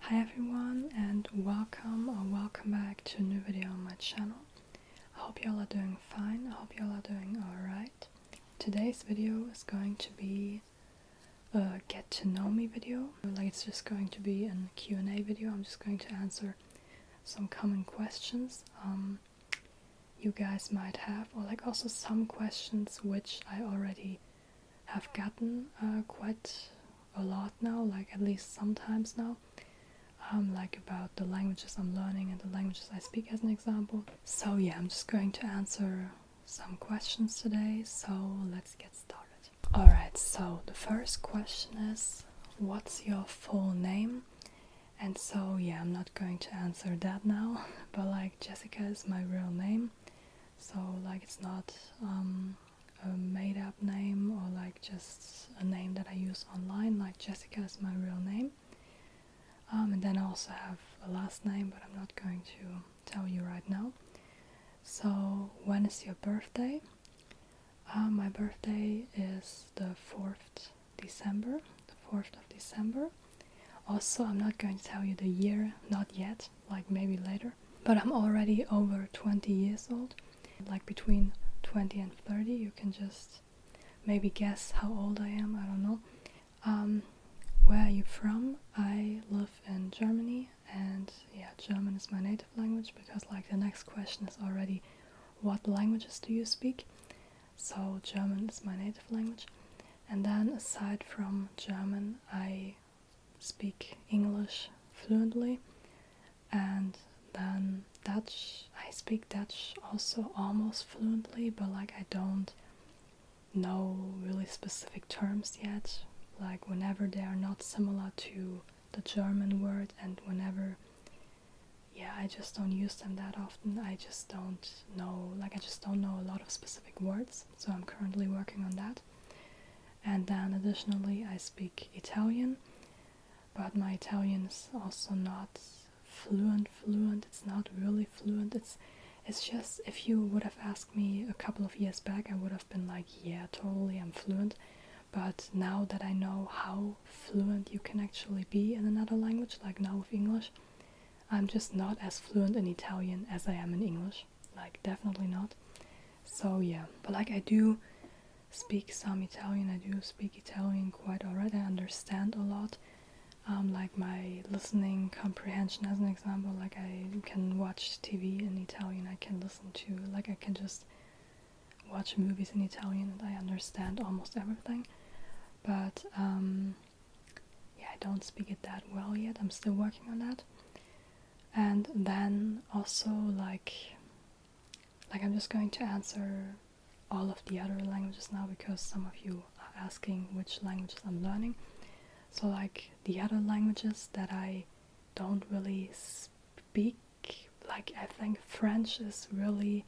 Hi everyone, and welcome back to a new video on my channel. I hope y'all are doing fine. I hope y'all are doing alright. Today's video is going to be a get to know me video. It's just going to be a Q&A video. I'm just going to answer some common questions you guys might have, or also some questions which I already have gotten quite a lot now, at least sometimes now. About the languages I'm learning and the languages I speak as an example. So yeah, I'm just going to answer some questions today, so let's get started. Alright, so the first question is, what's your full name? And so yeah, I'm not going to answer that now, but Jessica is my real name, so it's not a made up name or just a name that I use online. Jessica is my real name. And then I also have a last name, but I'm not going to tell you right now. So, when is your birthday? My birthday is the 4th December. The 4th of December. Also, I'm not going to tell you the year, not yet, maybe later. But I'm already over 20 years old. Between 20 and 30, you can just maybe guess how old I am, I don't know. Where are you from? I live in Germany, and yeah, German is my native language, because the next question is already, what languages do you speak? So German is my native language. And then aside from German, I speak English fluently, and then Dutch. I speak Dutch also almost fluently, but I don't know really specific terms yet. Whenever they are not similar to the German word, and whenever, I just don't use them that often. I just don't know, I just don't know a lot of specific words, so I'm currently working on that. And then additionally, I speak Italian, but my Italian is also not fluent. It's not really fluent. It's just, if you would have asked me a couple of years back, I would have been yeah, totally, I'm fluent. But now that I know how fluent you can actually be in another language, now with English, I'm just not as fluent in Italian as I am in English. Definitely not. So yeah, but I do speak some Italian. I do speak Italian quite alright. I understand a lot. My listening comprehension, as an example, I can watch TV in Italian. I can listen to, I can just watch movies in Italian, and I understand almost everything. But I don't speak it that well yet. I'm still working on that. And then also I'm just going to answer all of the other languages now, because some of you are asking which languages I'm learning. So the other languages that I don't really speak, I think French is really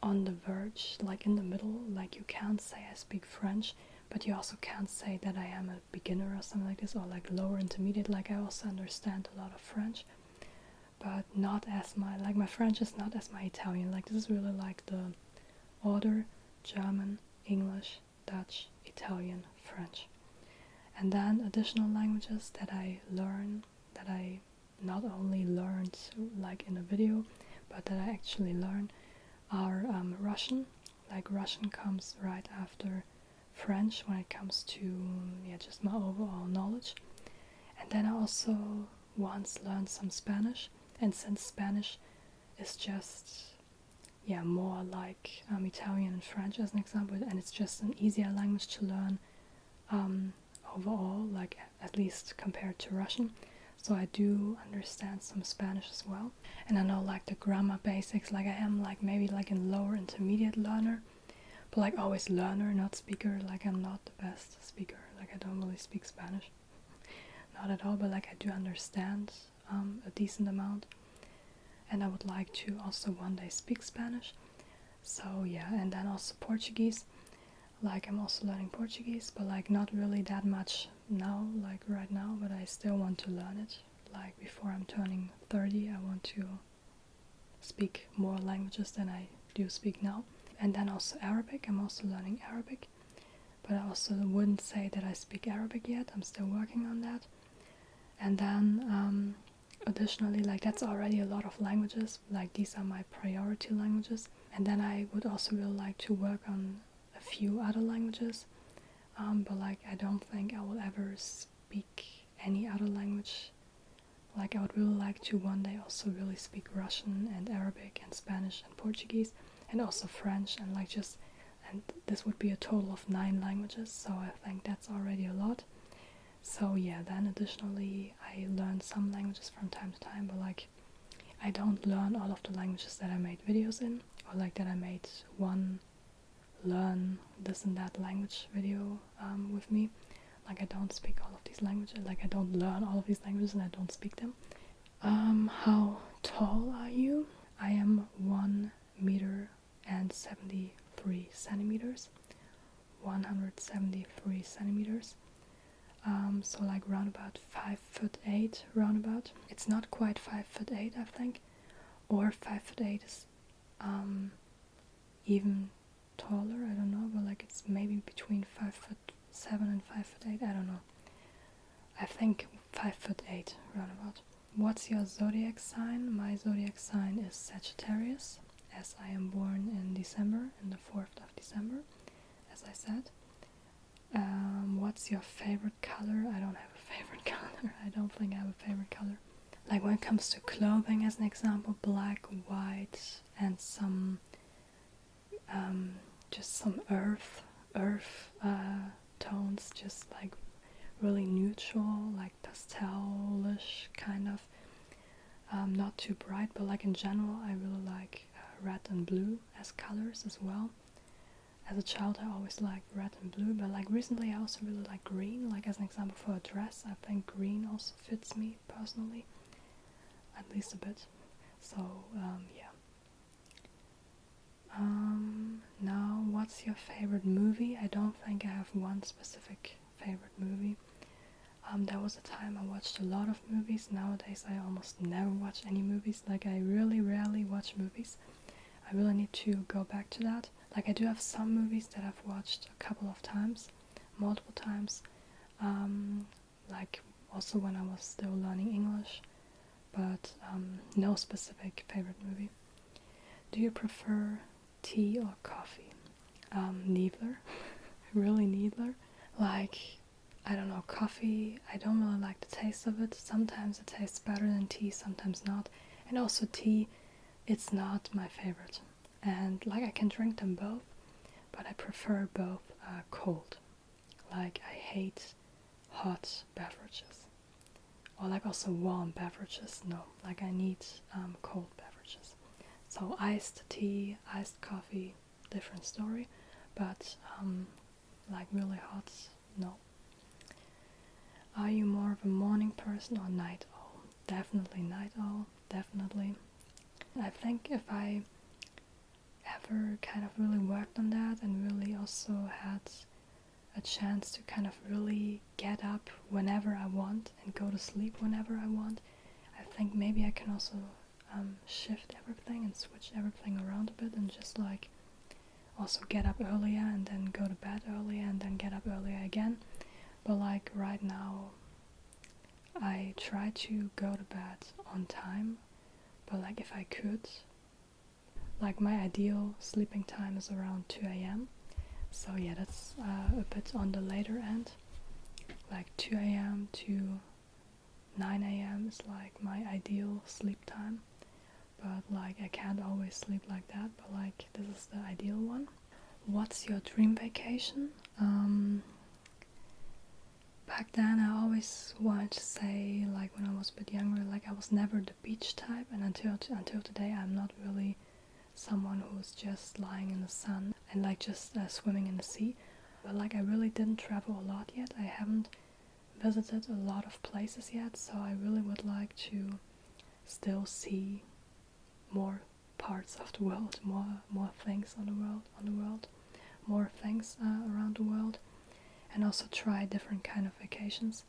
on the verge, in the middle. You can't say I speak French, but you also can't say that I am a beginner or something like this, or lower intermediate. I also understand a lot of French, but not as my French is not as my Italian. This is really the order: German, English, Dutch, Italian, French. And then additional languages that I learn, that I not only learned in a video, but that I actually learn, are Russian. Russian comes right after French when it comes to just my overall knowledge. And then I also once learned some Spanish, and since Spanish is just more Italian and French as an example, and it's just an easier language to learn overall, at least compared to Russian. So I do understand some Spanish as well, and I know the grammar basics. I am maybe in lower intermediate learner, but always learner, not speaker. I'm not the best speaker. I don't really speak Spanish, not at all. But I do understand a decent amount, and I would like to also one day speak Spanish. So yeah, and then also Portuguese. I'm also learning Portuguese, but not really that much now, right now, but I still want to learn it. Before I'm turning 30, I want to speak more languages than I do speak now. And then also Arabic. I'm also learning Arabic, but I also wouldn't say that I speak Arabic yet. I'm still working on that. And then additionally, like that's already a lot of languages, like these are my priority languages. And then I would also really like to work on a few other languages, but like I don't think I will ever speak any other language. Like I would really like to one day also really speak Russian and Arabic and Spanish and Portuguese and also French, and like just, and this would be a total of 9 languages, so I think that's already a lot. So yeah, then additionally I learn some languages from time to time, but like I don't learn all of the languages that I made videos in, or like that I made one learn this and that language video with me. Like I don't speak all of these languages, like I don't learn all of these languages and I don't speak them. How tall are you? I am 1 meter and 73 centimeters. 173 centimeters. So like round about 5'8", roundabout. It's not quite 5'8", I think, or 5'8" is even taller. I don't know, but like it's maybe between 5'7" and 5'8". I don't know. I think 5'8", roundabout. What's your zodiac sign? My zodiac sign is Sagittarius, as I am born in December, in the 4th of December, as I said. What's your favorite color? I don't have a favorite color. I don't think I have a favorite color. Like when it comes to clothing, as an example, black, white, and some just some earth tones, just like really neutral, like pastelish kind of, not too bright, but like in general I really like red and blue as colors as well. As a child I always liked red and blue, but like recently I also really like green. Like as an example for a dress, I think green also fits me personally, at least a bit. So yeah. Now, what's your favorite movie? I don't think I have one specific favorite movie. There was a time I watched a lot of movies. Nowadays I almost never watch any movies. Like I really rarely watch movies. I really need to go back to that. Like I do have some movies that I've watched a couple of times, multiple times. Like also when I was still learning English, but no specific favorite movie. Do you prefer tea or coffee? Neither. Really neither. Like, I don't know, coffee, I don't really like the taste of it. Sometimes it tastes better than tea, sometimes not. And also tea, it's not my favorite. And like I can drink them both, but I prefer both cold. Like I hate hot beverages. Or like also warm beverages, no. Like I need cold beverages. So iced tea, iced coffee, different story. But like really hot, no. Are you more of a morning person or night owl? Definitely night owl, definitely. I think if I ever kind of really worked on that and really also had a chance to kind of really get up whenever I want and go to sleep whenever I want, I think maybe I can also shift everything and switch everything around a bit and just like also get up earlier and then go to bed earlier and then get up earlier again. But like right now I try to go to bed on time, but like if I could, like my ideal sleeping time is around 2 a.m. So yeah, that's a bit on the later end. Like 2 a.m. to 9 a.m. is like my ideal sleep time. But like I can't always sleep like that, but like this is the ideal one. What's your dream vacation? Back then I always wanted to say, like when I was a bit younger, like I was never the beach type, and until today I'm not really someone who's just lying in the sun and like just swimming in the sea. But like I really didn't travel a lot yet. I haven't visited a lot of places yet, so I really would like to still see more parts of the world, more things on the world, more things around the world, and also try different kind of vacations.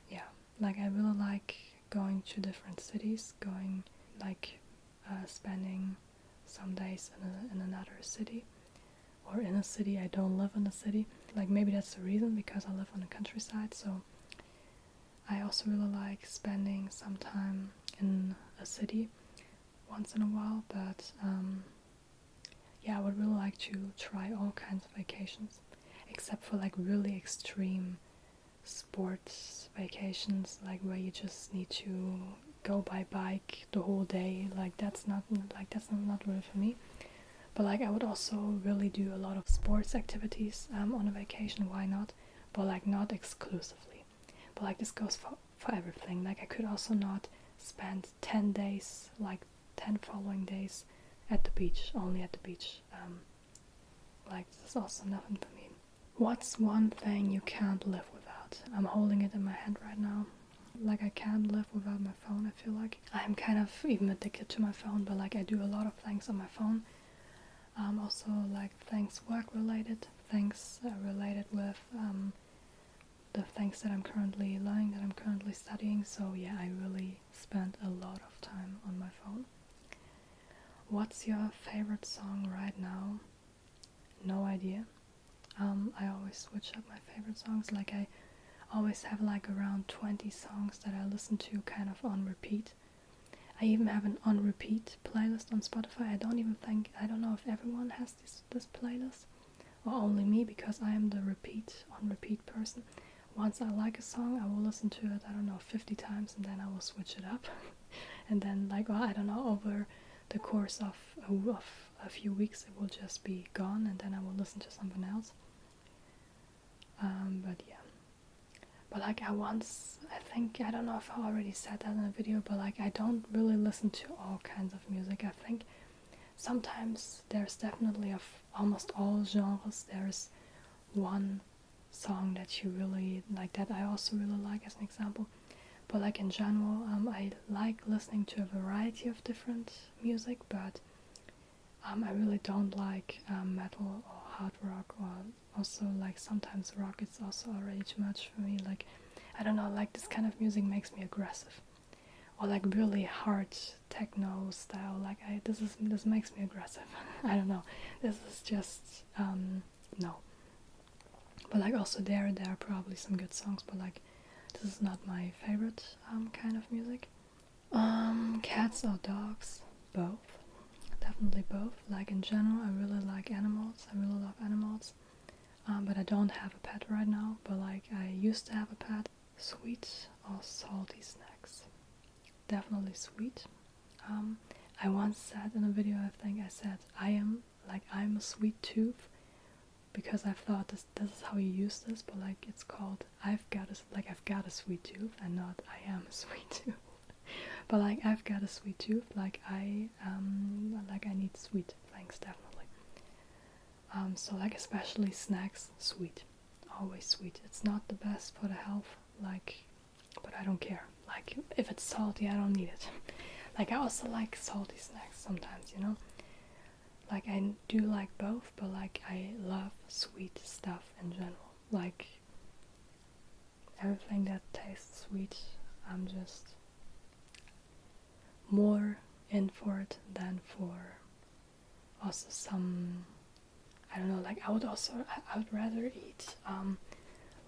Yeah, like I really like going to different cities, going like spending some days in another city, or in a city I don't live in a city. Like maybe that's the reason, because I live on the countryside, so I also really like spending some time in a city once in a while, but yeah, I would really like to try all kinds of vacations, except for like really extreme sports vacations, like where you just need to go by bike the whole day. Like that's not really for me. But like I would also really do a lot of sports activities on a vacation. Why not? But like not exclusively. But like this goes for everything. Like I could also not spend 10 days, like 10 following days at the beach, only at the beach. Like this is also nothing for me. What's one thing you can't live without? I'm holding it in my hand right now. Like I can't live without my phone, I feel like. I'm kind of even addicted to my phone, but like I do a lot of things on my phone. Also like things work related, things related with the things that I'm currently learning, that I'm currently studying. So yeah, I really spend a lot of time on my phone. What's your favorite song right now? No idea. I always switch up my favorite songs. Like I always have like around 20 songs that I listen to kind of on repeat. I even have an on repeat playlist on Spotify. I don't know if everyone has this playlist or only me, because I am the on repeat person. Once I like a song, I will listen to it, I don't know, 50 times, and then I will switch it up. And then like, well, I don't know, over the course of a few weeks it will just be gone, and then I will listen to something else. But yeah. But like I think, I don't know if I already said that in a video, but like I don't really listen to all kinds of music. I think sometimes there's definitely of almost all genres, there's one song that you really like, that I also really like as an example. But like in general, I like listening to a variety of different music, but I really don't like metal or hard rock, or also like sometimes rock is also already too much for me. Like I don't know, like this kind of music makes me aggressive, or like really hard techno style. Like this makes me aggressive. I don't know. This is just no. But like also there are probably some good songs, but like this is not my favorite kind of music. Cats or dogs? Both. Definitely both. Like in general, I really like animals. I really love animals. But I don't have a pet right now. But like I used to have a pet. Sweet or salty snacks? Definitely sweet. I once said in a video, I think I said I'm a sweet tooth, because I thought this is how you use this, but like it's called I've got a sweet tooth, and not I am a sweet tooth. But like I've got a sweet tooth, like I need sweet things, definitely. So like especially snacks, sweet, always sweet. It's not the best for the health, like, but I don't care. Like if it's salty, I don't need it. Like I also like salty snacks sometimes, you know. Like I do like both, but like I love sweet stuff in general. Like everything that tastes sweet, I'm just more in for it than for also some, I don't know, like I would rather eat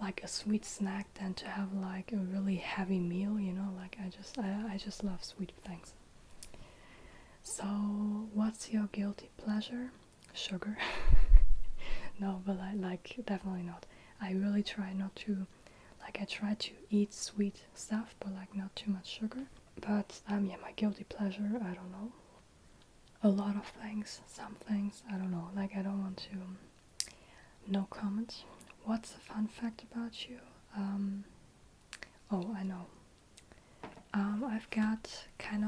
like a sweet snack than to have like a really heavy meal, you know. Like I just love sweet things. So what's your guilty pleasure? Sugar. No, but I like definitely not. I really try not to, like I try to eat sweet stuff, but like not too much sugar. But yeah, my guilty pleasure, I don't know. A lot of things, some things, I don't know. Like I don't want to, no comment. What's a fun fact about you? Oh, I know. I've got kind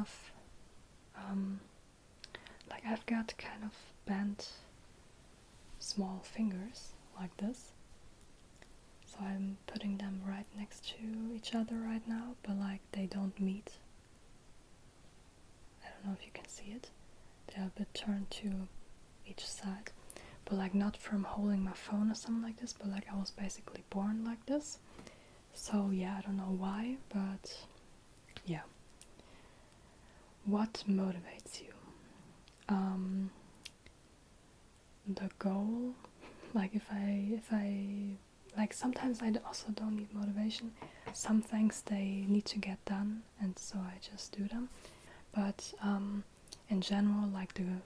of, bent small fingers like this. So I'm putting them right next to each other right now, but like they don't meet. I don't know if you can see it. They're a bit turned to each side, but like not from holding my phone or something like this, but like I was basically born like this. So yeah, I don't know why, but yeah. What motivates you? The goal. Like if I like sometimes I also don't need motivation, some things they need to get done, and so I just do them. But in general, like the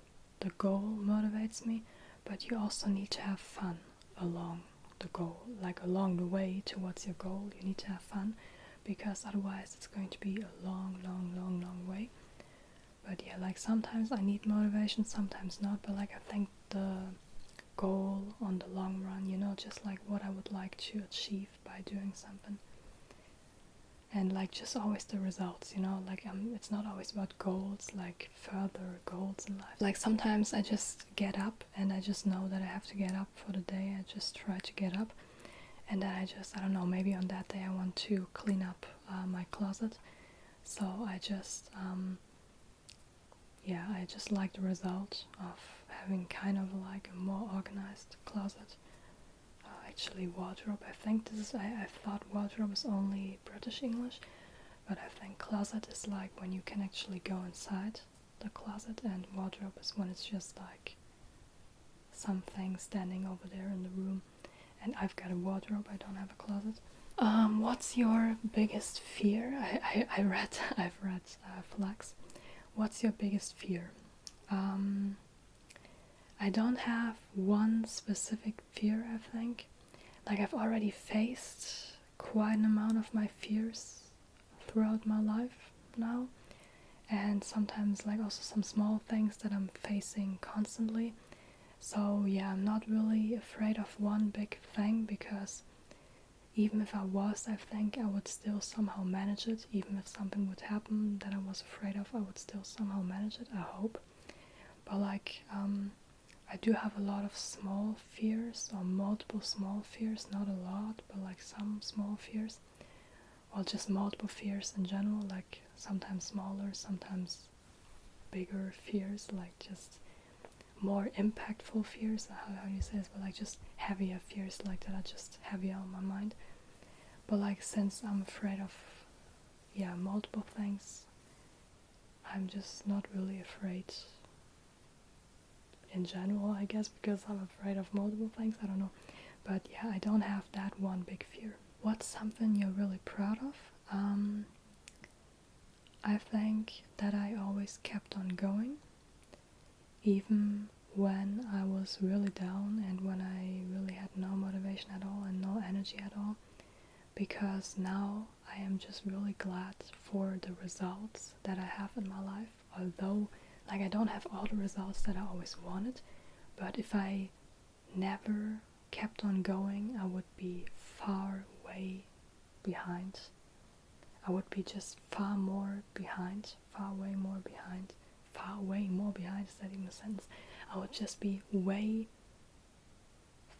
goal motivates me, but you also need to have fun along the goal, like along the way towards your goal. You need to have fun, because otherwise it's going to be a long way. But yeah, like sometimes I need motivation, sometimes not, but like I think the goal on the long run, you know, just like what I would like to achieve by doing something, and like just always the results, you know, like it's not always about goals, like further goals in life. Like sometimes I just get up and I just know that I have to get up for the day. I just try to get up, and then I don't know, maybe on that day I want to clean up my closet, so I just I just like the result of having kind of like a more organized closet. Actually, wardrobe, I think this is, I thought wardrobe is only British English, but I think closet is like when you can actually go inside the closet, and wardrobe is when it's just like something standing over there in the room. And I've got a wardrobe, I don't have a closet. What's your biggest fear? I've read Flex. What's your biggest fear? I don't have one specific fear, I think. Like I've already faced quite an amount of my fears throughout my life now, and sometimes like also some small things that I'm facing constantly. So yeah, I'm not really afraid of one big thing, because even if I was, I think I would still somehow manage it. Even if something would happen that I was afraid of, I would still somehow manage it, I hope. But like I do have a lot of small fears, or multiple small fears, not a lot, but like some small fears, or just multiple fears in general, like sometimes smaller, sometimes bigger fears, like just more impactful fears, how do you say this, but like just heavier fears, like that are just heavier on my mind. But like since I'm afraid of multiple things, I'm just not really afraid in general, I guess, because I'm afraid of multiple things, I don't know. But yeah, I don't have that one big fear. What's something you're really proud of? I think that I always kept on going, even when I was really down and when I really had no motivation at all and no energy at all, because now I am just really glad for the results that I have in my life. Although like I don't have all the results that I always wanted, but if I never kept on going, I would be far way behind. I would be just far more behind, far way more behind, is that even a sentence? I would just be way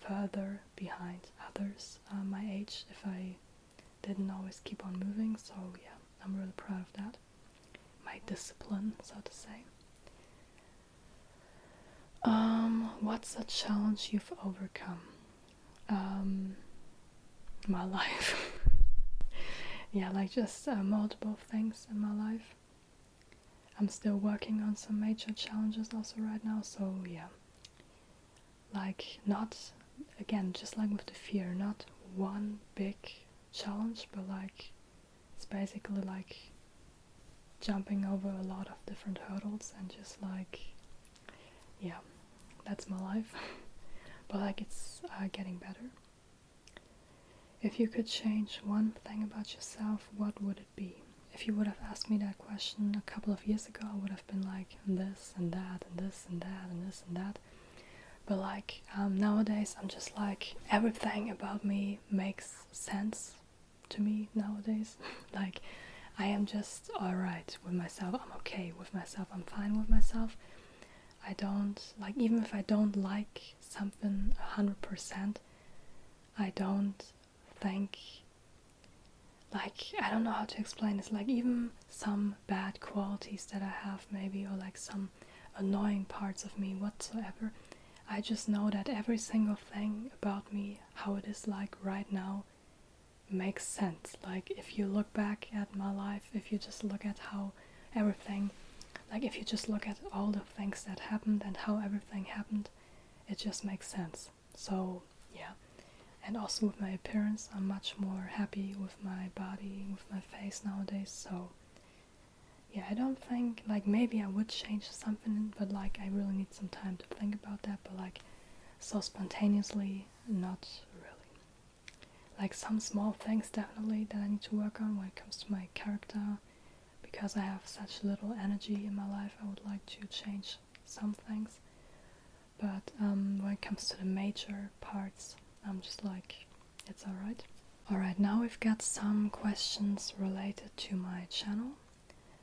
further behind others my age if I didn't always keep on moving. So yeah, I'm really proud of that. My discipline, so to say. What's a challenge you've overcome? My life. Yeah, like just multiple things in my life. I'm still working on some major challenges also right now, so yeah. Like not, again, just like with the fear, not one big challenge, but like it's basically like jumping over a lot of different hurdles and just like, yeah, that's my life. But like it's getting better. If you could change one thing about yourself, what would it be? If you would have asked me that question a couple of years ago, I would have been like this and that and this and that and this and that. But like nowadays, I'm just like, everything about me makes sense to me nowadays. Like I am just alright with myself. I'm okay with myself. I'm fine with myself. I don't like, even if I don't like something 100%, I don't think, like, I don't know how to explain this, like even some bad qualities that I have maybe, or like some annoying parts of me whatsoever, I just know that every single thing about me, how it is like right now, makes sense. Like if you look back at my life, if you just look at how everything, like if you just look at all the things that happened and how everything happened, it just makes sense. So yeah, And also with my appearance, I'm much more happy with my body, with my face nowadays. So yeah, I don't think, like, maybe I would change something, but like I really need some time to think about that. But like, so spontaneously, not really. Like some small things definitely that I need to work on when it comes to my character, because I have such little energy in my life. I would like to change some things, but when it comes to the major parts, I'm just like, it's alright. Alright, now we've got some questions related to my channel.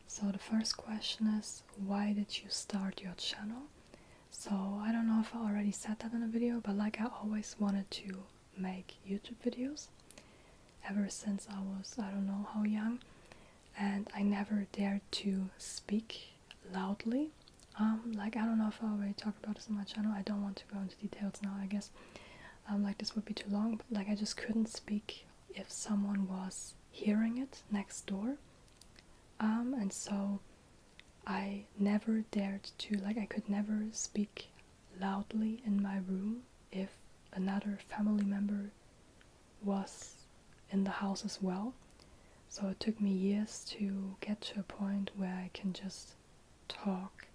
So the first question is, why did you start your channel? So I don't know if I already said that in a video, but like I always wanted to make YouTube videos ever since I was, I don't know how young, and I never dared to speak loudly. Like, I don't know if I already talked about this on my channel. I don't want to go into details now, I guess. Like, this would be too long, but like I just couldn't speak if someone was hearing it next door. And so I never dared to, like, I could never speak loudly in my room if another family member was in the house as well. So it took me years to get to a point where I can just talk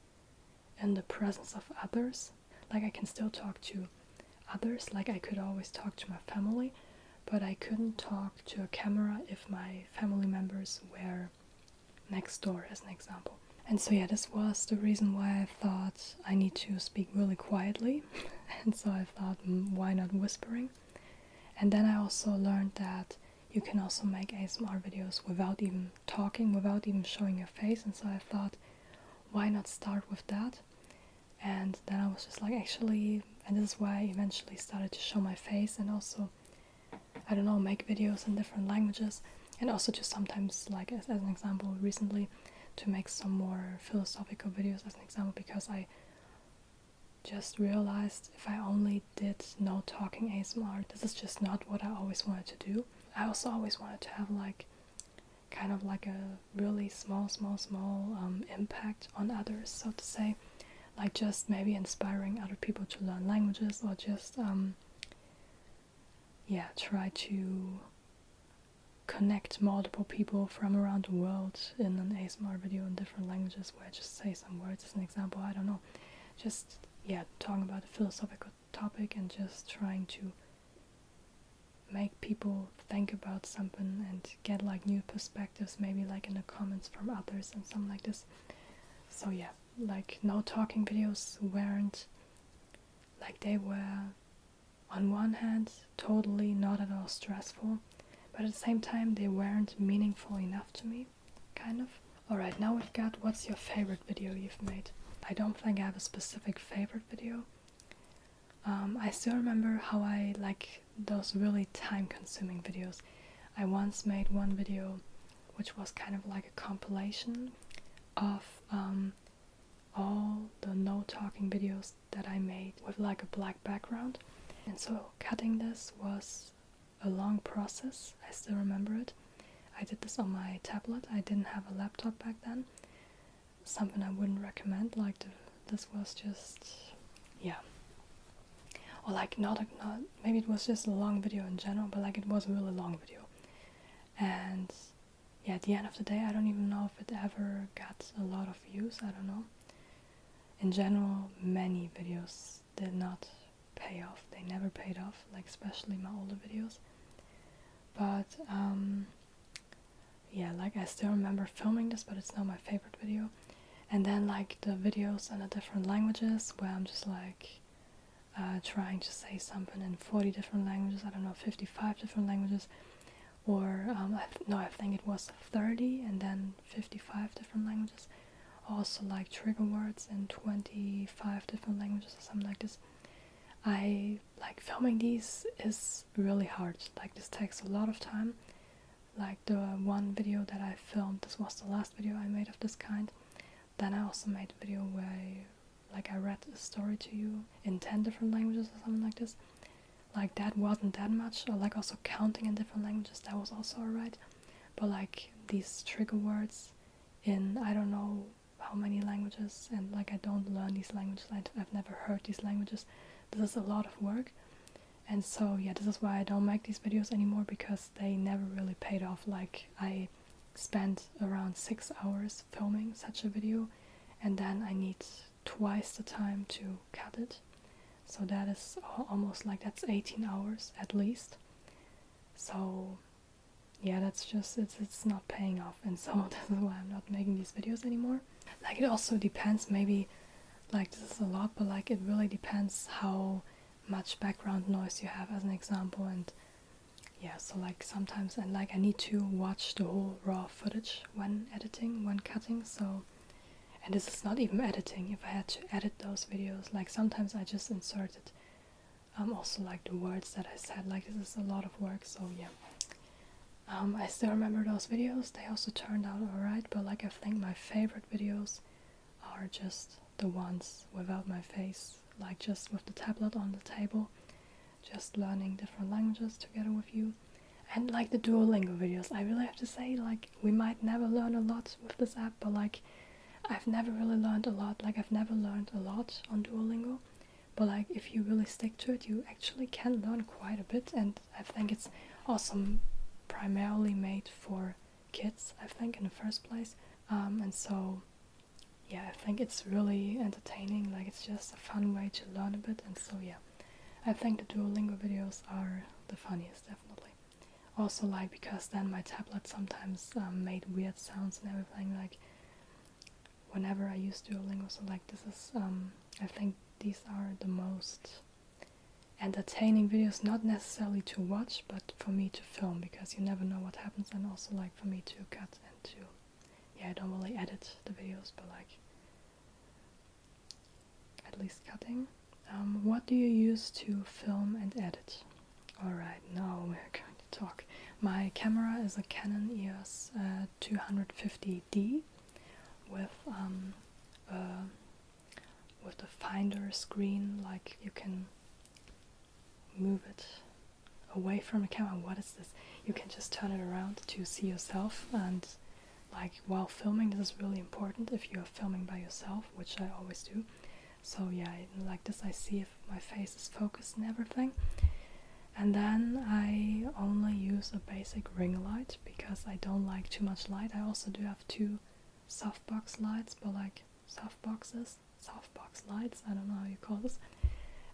in the presence of others. Like, I can still talk to others, like I could always talk to my family, but I couldn't talk to a camera if my family members were next door, as an example. And so yeah, this was the reason why I thought I need to speak really quietly. And so I thought, why not whispering? And then I also learned that you can also make ASMR videos without even talking, without even showing your face. And so I thought, why not start with that? And then I was just like, actually, and this is why I eventually started to show my face, and also, I don't know, make videos in different languages, and also just sometimes, like as an example, recently, to make some more philosophical videos as an example, because I just realized if I only did no talking ASMR, this is just not what I always wanted to do. I also always wanted to have like kind of like a really small impact on others, so to say, like just maybe inspiring other people to learn languages, or just try to connect multiple people from around the world in an ASMR video in different languages, where I just say some words as an example. I don't know, just talking about a philosophical topic and just trying to make people think about something and get like new perspectives, maybe like in the comments from others and something like this. So yeah, like no talking videos weren't, like, they were on one hand totally not at all stressful, but at the same time they weren't meaningful enough to me, kind of. Alright, now we've got, what's your favorite video you've made? I don't think I have a specific favorite video. I still remember how I like those really time-consuming videos. I once made one video which was kind of like a compilation of all the no talking videos that I made with like a black background. And so cutting this was a long process. I still remember it. I did this on my tablet. I didn't have a laptop back then. Something I wouldn't recommend. Like this was just, yeah. Or like not maybe it was just a long video in general, but like it was a really long video. And yeah, at the end of the day, I don't even know if it ever got a lot of views. I don't know. In general, many videos did not pay off. They never paid off, like especially my older videos. But yeah, like I still remember filming this, but it's not my favorite video. And then like the videos in the different languages, where I'm just like trying to say something in 40 different languages, I don't know, 55 different languages, or I think it was 30 and then 55 different languages. Also like trigger words in 25 different languages or something like this. I like filming these is really hard. Like this takes a lot of time. Like the one video that I filmed, this was the last video I made of this kind. Then I also made a video where I read a story to you in 10 different languages or something like this. Like that wasn't that much, or like also counting in different languages, that was also alright. But like these trigger words in I don't know how many languages, and like I don't learn these languages, I've never heard these languages. This is a lot of work, And so yeah, this is why I don't make these videos anymore, because they never really paid off. Like, I spent around 6 hours filming such a video, and then I need twice the time to cut it. So that is almost like, that's 18 hours at least. So yeah, that's just, it's not paying off, and so this is why I'm not making these videos anymore. Like, it also depends, maybe, like, this is a lot, but like, it really depends how much background noise you have, as an example. And yeah, so like sometimes, and like, I need to watch the whole raw footage when editing, when cutting. So, and this is not even editing. If I had to edit those videos, like, sometimes I just inserted also like the words that I said. Like, this is a lot of work. So yeah, I still remember those videos. They also turned out alright, but like, I think my favorite videos are just the ones without my face, like just with the tablet on the table, just learning different languages together with you. And like the Duolingo videos, I really have to say, like, we might never learn a lot with this app, but like, I've never really learned a lot. Like, I've never learned a lot on Duolingo, but like, if you really stick to it, you actually can learn quite a bit. And I think it's awesome, primarily made for kids, I think, in the first place. And so yeah, I think it's really entertaining. Like, it's just a fun way to learn a bit. And so yeah, I think the Duolingo videos are the funniest, definitely. Also, like, because then my tablet sometimes made weird sounds and everything, like, whenever I use Duolingo. So like, this is I think these are the most entertaining videos, not necessarily to watch, but for me to film, because you never know what happens. And also, like, for me to cut and to, yeah, I don't really edit the videos, but like, at least cutting. What do you use to film and edit? Alright, now we're going to talk. My camera is a Canon EOS 250D with the finder screen. Like, you can move it away from the camera. What is this? You can just turn it around to see yourself. And like, while filming, this is really important if you are filming by yourself, which I always do. So yeah, like this, I see if my face is focused and everything. And then I only use a basic ring light, because I don't like too much light. I also do have 2 softbox lights, but like softbox lights, I don't know how you call this.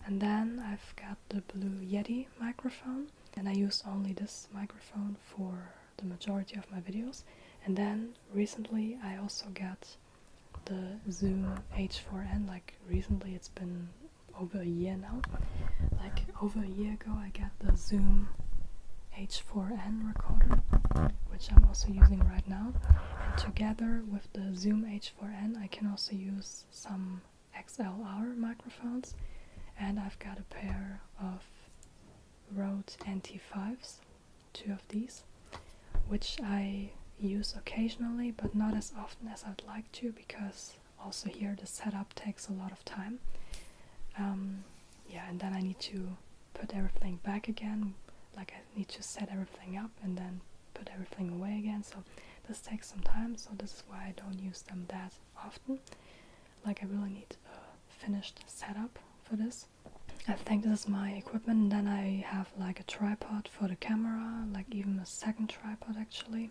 And then I've got the Blue Yeti microphone, and I use only this microphone for the majority of my videos. And then recently I also got the Zoom H4n. Like, recently, it's been over a year now. Like, over a year ago I got the Zoom H4n recorder, which I'm also using right now. And together with the Zoom H4n, I can also use some XLR microphones. And I've got a pair of Rode NT5s, 2 of these, which I use occasionally, but not as often as I'd like to, because also here the setup takes a lot of time. Yeah, and then I need to put everything back again. Like, I need to set everything up and then put everything away again. So this takes some time. So this is why I don't use them that often. Like, I really need a finished setup for this. I think this is my equipment. And then I have like a tripod for the camera, like even a second tripod actually.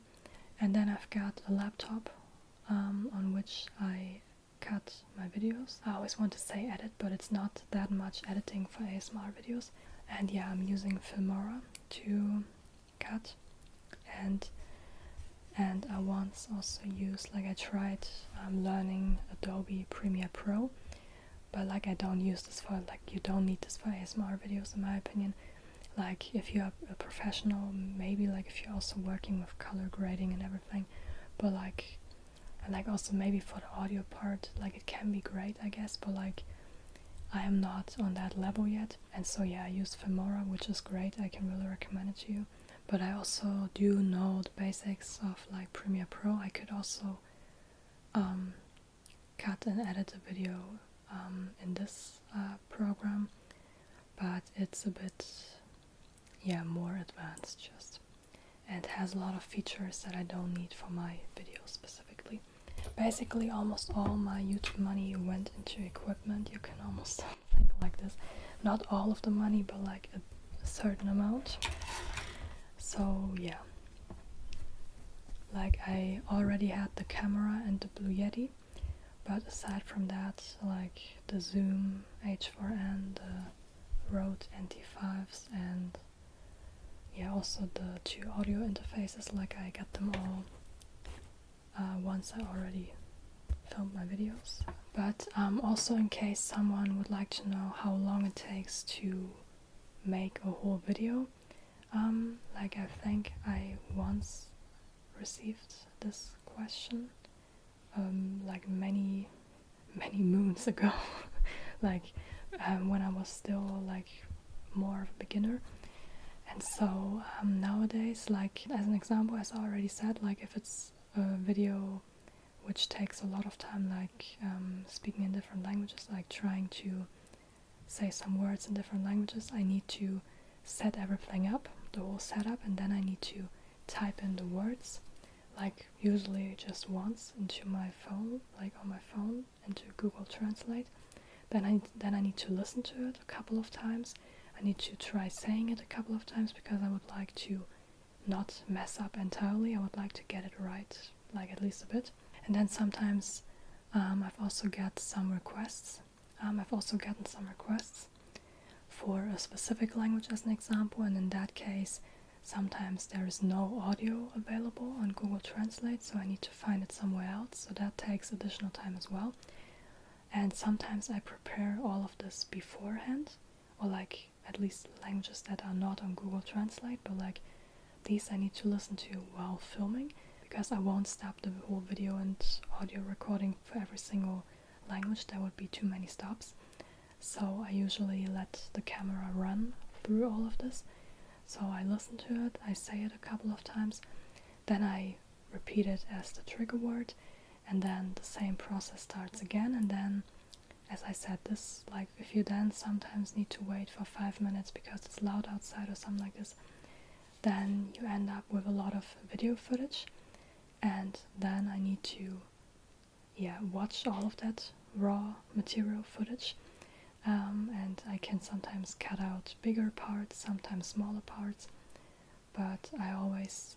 And then I've got a laptop on which I cut my videos. I always want to say edit, but it's not that much editing for ASMR videos. And yeah, I'm using Filmora to cut. And I once also used, like, I tried learning Adobe Premiere Pro, but like, I don't use this for, like, you don't need this for ASMR videos in my opinion. Like, if you're a professional, maybe, like, if you're also working with color grading and everything, but like, and like also maybe for the audio part, like, it can be great, I guess, but like, I am not on that level yet. And so yeah, I use Filmora, which is great. I can really recommend it to you. But I also do know the basics of like Premiere Pro. I could also cut and edit a video in this program, but it's a bit, yeah, more advanced just, and has a lot of features that I don't need for my videos specifically. Basically, almost all my YouTube money went into equipment. You can almost think like this. Not all of the money, but like a certain amount. So yeah, like I already had the camera and the Blue Yeti, but aside from that, like the Zoom H4n, the Rode NT5s, and yeah, also the two audio interfaces, like I got them all once I already filmed my videos. But also, in case someone would like to know how long it takes to make a whole video, like I think I once received this question like many moons ago, like when I was still like more of a beginner. And so nowadays, like as an example, as I already said, like if it's a video which takes a lot of time, like speaking in different languages, like trying to say some words in different languages, I need to set everything up, the whole setup, and then I need to type in the words, like usually just once into my phone, like on my phone, into Google Translate. Then I need to listen to it a couple of times. I need to try saying it a couple of times because I would like to not mess up entirely. I would like to get it right, like at least a bit. And then sometimes I've also got some requests. I've also gotten some requests for a specific language as an example, and in that case sometimes there is no audio available on Google Translate, so I need to find it somewhere else, so that takes additional time as well. And sometimes I prepare all of this beforehand, or like at least languages that are not on Google Translate, but like these I need to listen to while filming, because I won't stop the whole video and audio recording for every single language. There would be too many stops. So I usually let the camera run through all of this. So I listen to it, I say it a couple of times, then I repeat it as the trigger word, and then the same process starts again. And then, as I said, this, like if you then sometimes need to wait for 5 minutes because it's loud outside or something like this, then you end up with a lot of video footage, and then I need to watch all of that raw material footage, and I can sometimes cut out bigger parts, sometimes smaller parts, but I always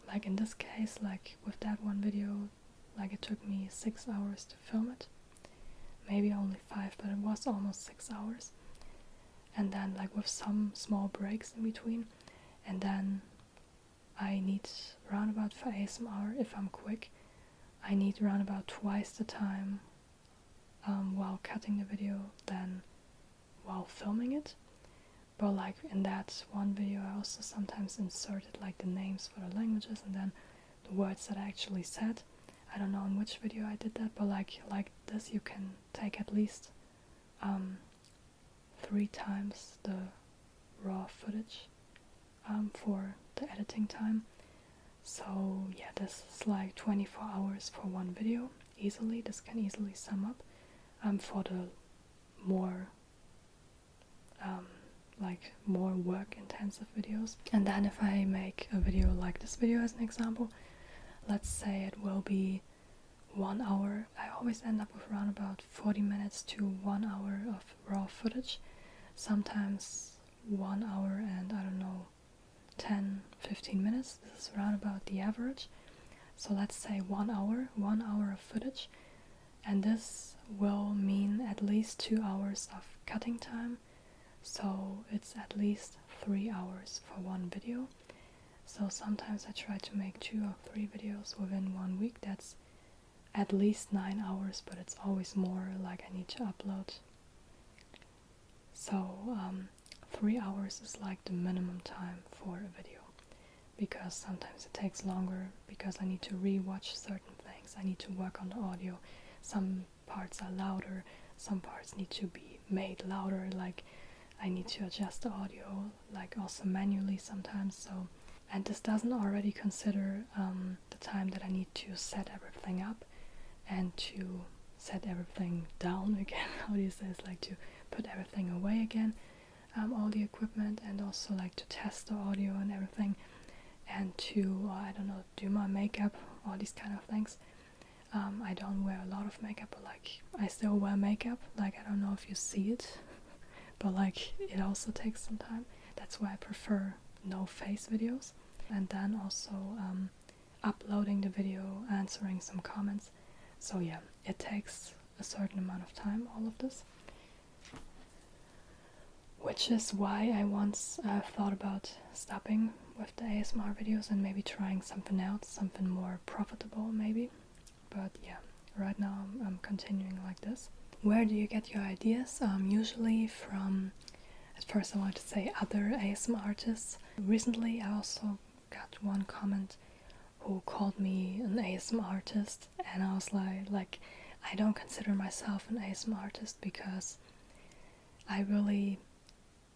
like in this case, like with that one video, like it took me 6 hours to film it, maybe only 5, but it was almost 6 hours, and then like with some small breaks in between. And then I need roundabout for ASMR, if I'm quick, I need roundabout twice the time while cutting the video than while filming it. But like in that one video I also sometimes inserted like the names for the languages and then the words that I actually said. I don't know in which video I did that, but like this you can take at least 3 times the raw footage for the editing time. So yeah, this is like 24 hours for one video, easily. This can easily sum up for the more more work intensive videos. And then if I make a video like this video as an example, let's say it will be 1 hour, I always end up with around about 40 minutes to 1 hour of raw footage, sometimes 1 hour and I don't know, 10-15 minutes. This is around about the average. So let's say 1 hour of footage, and this will mean at least 2 hours of cutting time, so it's at least 3 hours for one video. So sometimes I try to make 2 or 3 videos within 1 week. That's at least 9 hours, but it's always more, like I need to upload. So 3 hours is like the minimum time for a video, because sometimes it takes longer because I need to re-watch certain things, I need to work on the audio, some parts are louder, some parts need to be made louder, like I need to adjust the audio, like also manually sometimes. So, and this doesn't already consider the time that I need to set everything up and to set everything down again. How do you say it? Like to put everything away again, all the equipment, and also like to test the audio and everything, and to I don't know, do my makeup, all these kind of things. I don't wear a lot of makeup, but like I still wear makeup. Like I don't know if you see it, but like it also takes some time. That's why I prefer no face videos, and then also uploading the video, answering some comments. So yeah, it takes a certain amount of time, all of this, which is why I once thought about stopping with the ASMR videos and maybe trying something else, something more profitable maybe. But yeah, right now I'm continuing like this. Where do you get your ideas? Usually from, at first I wanted to say other ASMR artists. Recently I also got one comment who called me an ASMR artist, and I was like I don't consider myself an ASMR artist because I really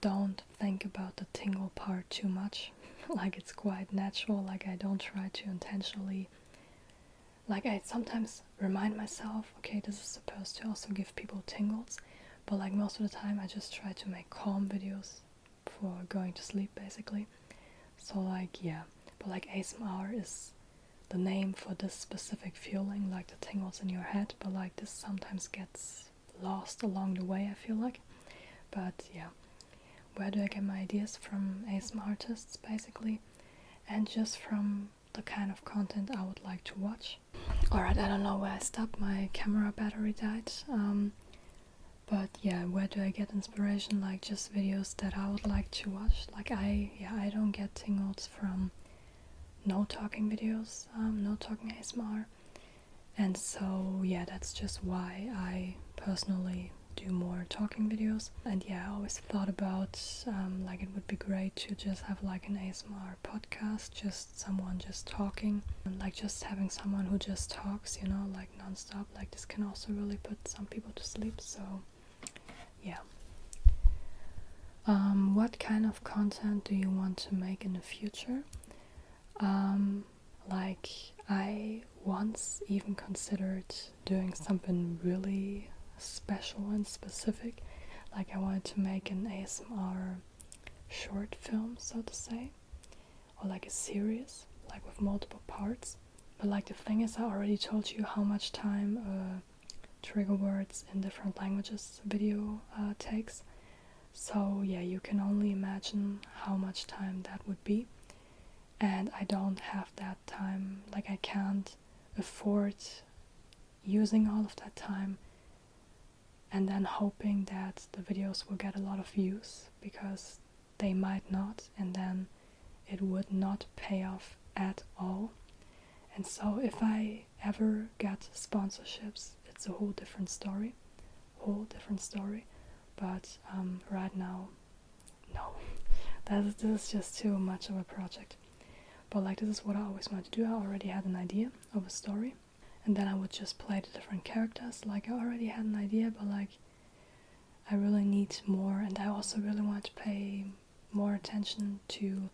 don't think about the tingle part too much. Like it's quite natural, like I don't try to intentionally, like I sometimes remind myself, okay, this is supposed to also give people tingles, but like most of the time I just try to make calm videos for going to sleep basically. So like yeah, but like ASMR is the name for this specific feeling, like the tingles in your head, but like this sometimes gets lost along the way, I feel like. But yeah, where do I get my ideas? From ASMR artists basically, and just from the kind of content I would like to watch. Alright, I don't know where I stopped, my camera battery died, but yeah, where do I get inspiration? Like just videos that I would like to watch. Like I don't get tingles from no talking videos, no talking ASMR, and so yeah, that's just why I personally do more talking videos. And yeah, I always thought about like it would be great to just have like an ASMR podcast, just someone just talking, and like just having someone who just talks, you know, like non-stop. Like this can also really put some people to sleep. So yeah. What kind of content do you want to make in the future? Like I once even considered doing something really special and specific. Like I wanted to make an ASMR short film, so to say, or like a series, like with multiple parts. But like the thing is, I already told you how much time trigger words in different languages video takes. So yeah, you can only imagine how much time that would be. And I don't have that time. Like I can't afford using all of that time and then hoping that the videos will get a lot of views, because they might not, and then it would not pay off at all. And so if I ever get sponsorships, it's a whole different story. But right now, no. This is just too much of a project. But like this is what I always wanted to do. I already had an idea of a story, and then I would just play the different characters. Like I already had an idea, but like I really need more, and I also really want to pay more attention to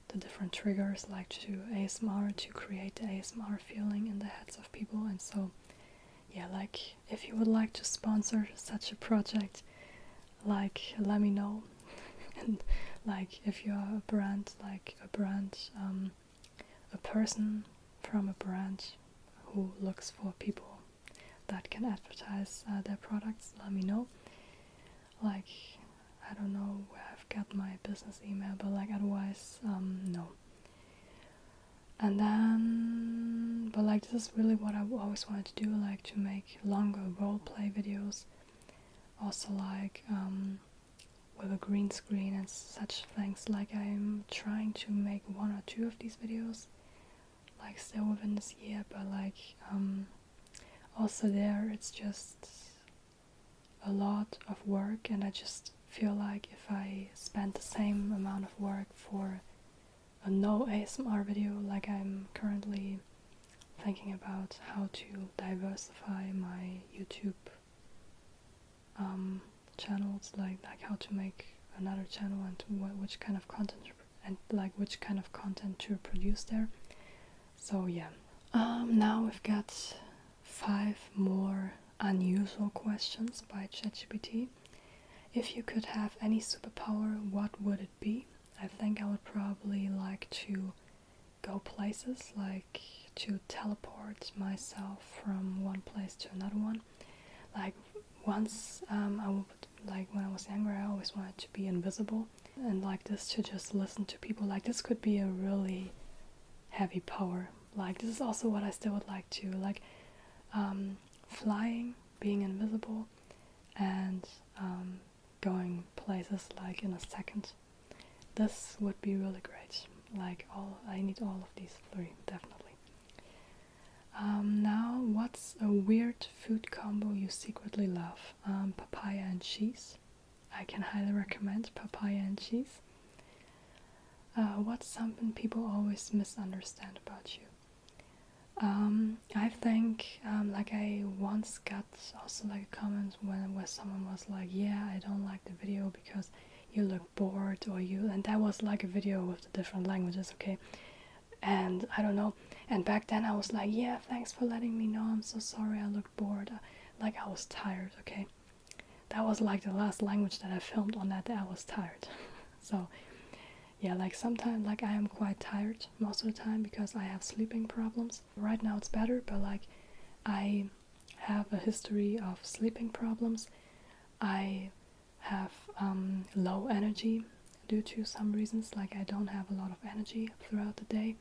the different triggers, like to ASMR, to create the ASMR feeling in the heads of people. And so yeah, like if you would like to sponsor such a project, like let me know. And like if you are a brand, a person from a brand who looks for people that can advertise their products, let me know. Like I don't know where I've got my business email, but like otherwise no. And then, but like this is really what I always wanted to do, like to make longer roleplay videos, also like with a green screen and such things. Like I'm trying to make 1 or 2 of these videos, like still within this year, but like also there it's just a lot of work, and I just feel like if I spend the same amount of work for a no ASMR video, like I'm currently thinking about how to diversify my YouTube channels, like how to make another channel, and which kind of content to produce there. So yeah. Now we've got 5 more unusual questions by ChatGPT. If you could have any superpower, what would it be? I think I would probably like to go places, like to teleport myself from one place to another one. Like once I would like when I was younger, I always wanted to be invisible, and like this, to just listen to people, like this could be a really heavy power. Like this is also what I still would like to, like flying, being invisible, and going places like in a second. This would be really great. Like I need all of these three, definitely. Now, what's a weird food combo you secretly love? Papaya and cheese. I can highly recommend papaya and cheese. What's something people always misunderstand about you? I think like I once got also like a comment where someone was like, yeah, I don't like the video because you look bored, or you, and that was like a video with the different languages, okay? And I don't know, and back then I was like, yeah, thanks for letting me know, I'm so sorry I looked bored, like I was tired, okay? That was like the last language that I filmed on that day. I was tired. So yeah, like sometimes like I am quite tired most of the time because I have sleeping problems. Right now it's better, but like I have a history of sleeping problems. I have low energy due to some reasons, like I don't have a lot of energy throughout the day,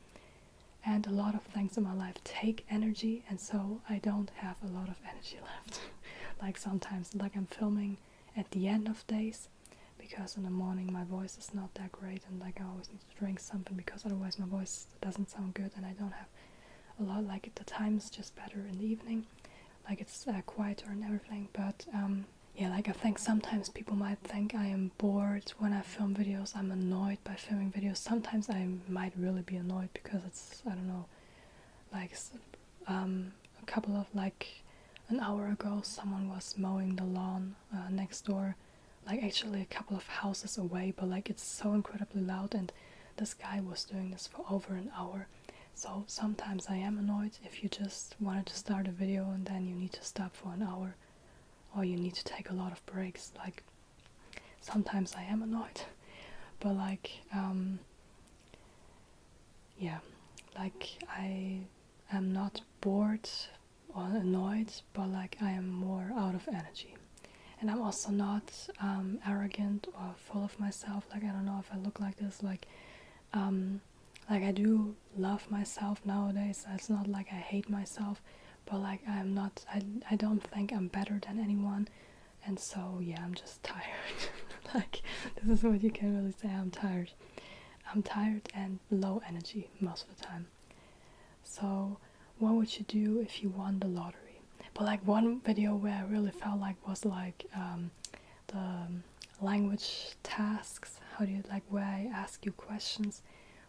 and a lot of things in my life take energy, and so I don't have a lot of energy left. Like sometimes like I'm filming at the end of days, because in the morning my voice is not that great, and like I always need to drink something because otherwise my voice doesn't sound good, and I don't have a lot, like the time is just better in the evening, like it's quieter and everything. But yeah, like I think sometimes people might think I am bored when I film videos, I'm annoyed by filming videos. Sometimes I might really be annoyed because it's, I don't know, like a couple of, like an hour ago someone was mowing the lawn next door, like actually a couple of houses away, but like it's so incredibly loud, and this guy was doing this for over an hour. So sometimes I am annoyed if you just wanted to start a video and then you need to stop for an hour, or you need to take a lot of breaks. Like sometimes I am annoyed, but like yeah, like I am not bored or annoyed, but like I am more out of energy. And I'm also not arrogant or full of myself. Like I don't know if I look like this. Like I do love myself nowadays. It's not like I hate myself, but like I'm not. I don't think I'm better than anyone. And so yeah, I'm just tired. Like this is what you can really say. I'm tired. I'm tired and low energy most of the time. So what would you do if you won the lottery? But like one video where I really felt like was like the language tasks, how do you, like where I ask you questions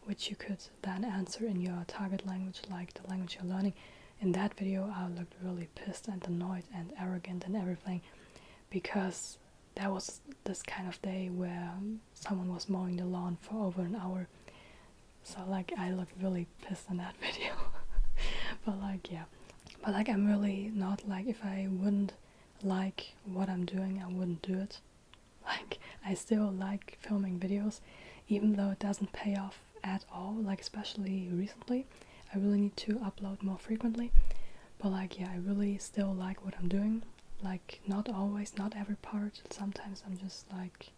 which you could then answer in your target language, like the language you're learning. In that video I looked really pissed and annoyed and arrogant and everything, because that was this kind of day where someone was mowing the lawn for over an hour. So like I looked really pissed in that video. But like yeah, but like I'm really not, like if I wouldn't like what I'm doing I wouldn't do it. Like I still like filming videos even though it doesn't pay off at all, like especially recently. I really need to upload more frequently, but like yeah, I really still like what I'm doing. Like not always, not every part. Sometimes I'm just like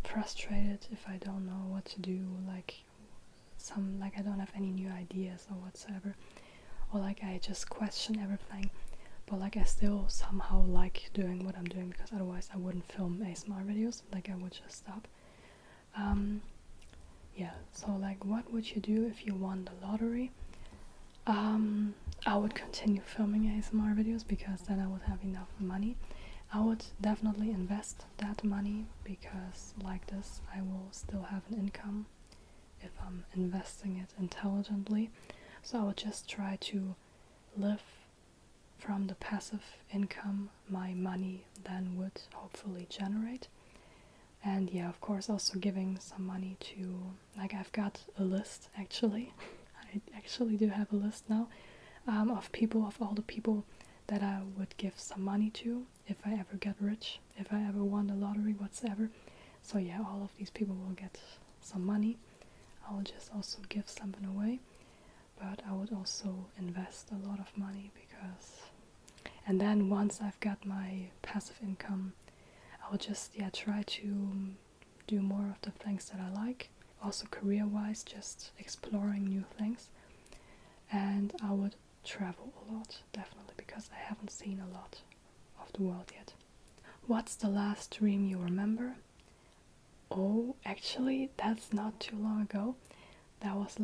frustrated if I don't know what to do, like I don't have any new ideas or whatsoever, or like I just question everything. But like I still somehow like doing what I'm doing, because otherwise I wouldn't film ASMR videos, like I would just stop. Yeah, so like what would you do if you won the lottery? I would continue filming ASMR videos because then I would have enough money. I would definitely invest that money, because like this I will still have an income if I'm investing it intelligently. So I would just try to live from the passive income my money then would hopefully generate. And yeah, of course also giving some money to, like I've got a list actually. I actually do have a list now of people, of all the people that I would give some money to if I ever get rich, if I ever won the lottery whatsoever. So yeah, all of these people will get some money. I will just also give something away, but I would also invest a lot of money, because, and then once I've got my passive income will just try to do more of the things that I like, also career-wise, just exploring new things. And I would travel a lot, definitely, because I haven't seen a lot of the world yet. What's the last dream you remember? Oh, actually, that's not too long ago. That was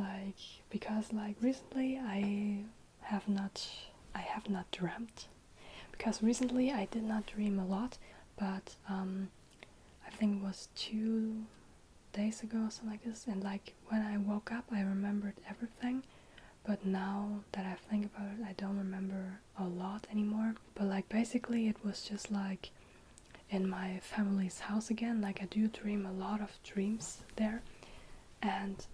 because recently I have not dreamt. Because recently I did not dream a lot, but I think it was 2 days ago or something like this, and when I woke up I remembered everything, but now that I think about it I don't remember a lot anymore. But basically it was just in my family's house again. I do dream a lot of dreams there, and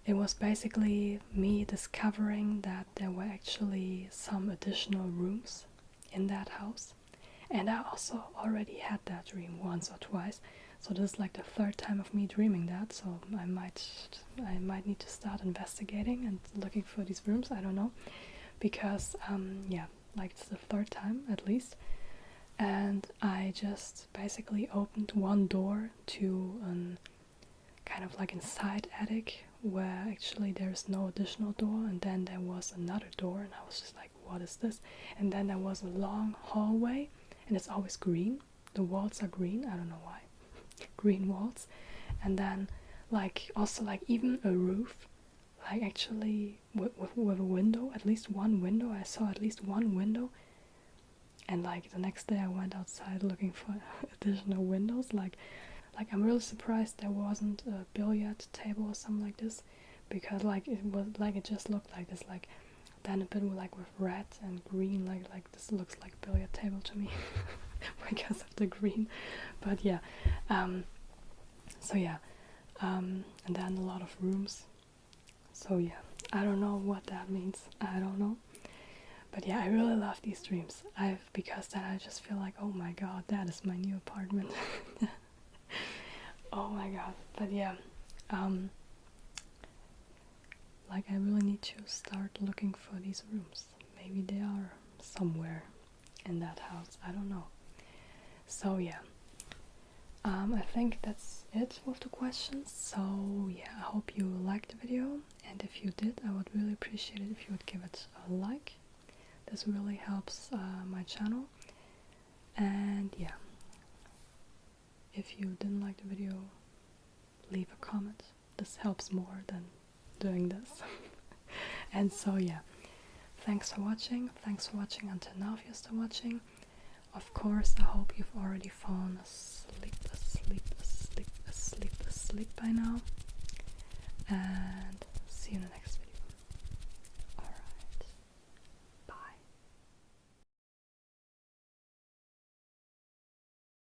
it was basically me discovering that there were actually some additional rooms in that house. And I also already had that dream once or twice, so this is the 3rd time of me dreaming that. So I might need to start investigating and looking for these rooms. I don't know, because it's the 3rd time at least. And I just basically opened one door to an kind of an side attic where actually there's no additional door, and then there was another door, and I was just like, what is this? And then there was a long hallway, and it's always green. The walls are green, I don't know why. Green walls. And then also even a roof, actually with a window, at least one window. I saw at least one window. And the next day I went outside looking for additional windows. I'm really surprised there wasn't a billiard table or something like this, because it was it just looked like this, then a bit with red and green, this looks like a billiard table to me because of the green. But and then a lot of rooms. So I don't know what that means. I don't know. But I really love these dreams. Because then I just feel oh my god, that is my new apartment. Oh my god. But I really need to start looking for these rooms. Maybe they are somewhere in that house. I don't know. So I think that's it with the questions. So I hope you liked the video, and if you did, I would really appreciate it if you would give it a like. This really helps my channel. And if you didn't like the video, leave a comment. This helps more than doing this. And so thanks for watching. Thanks for watching until now, if you're still watching. Of course, I hope you've already fallen asleep by now. And see you in the next video.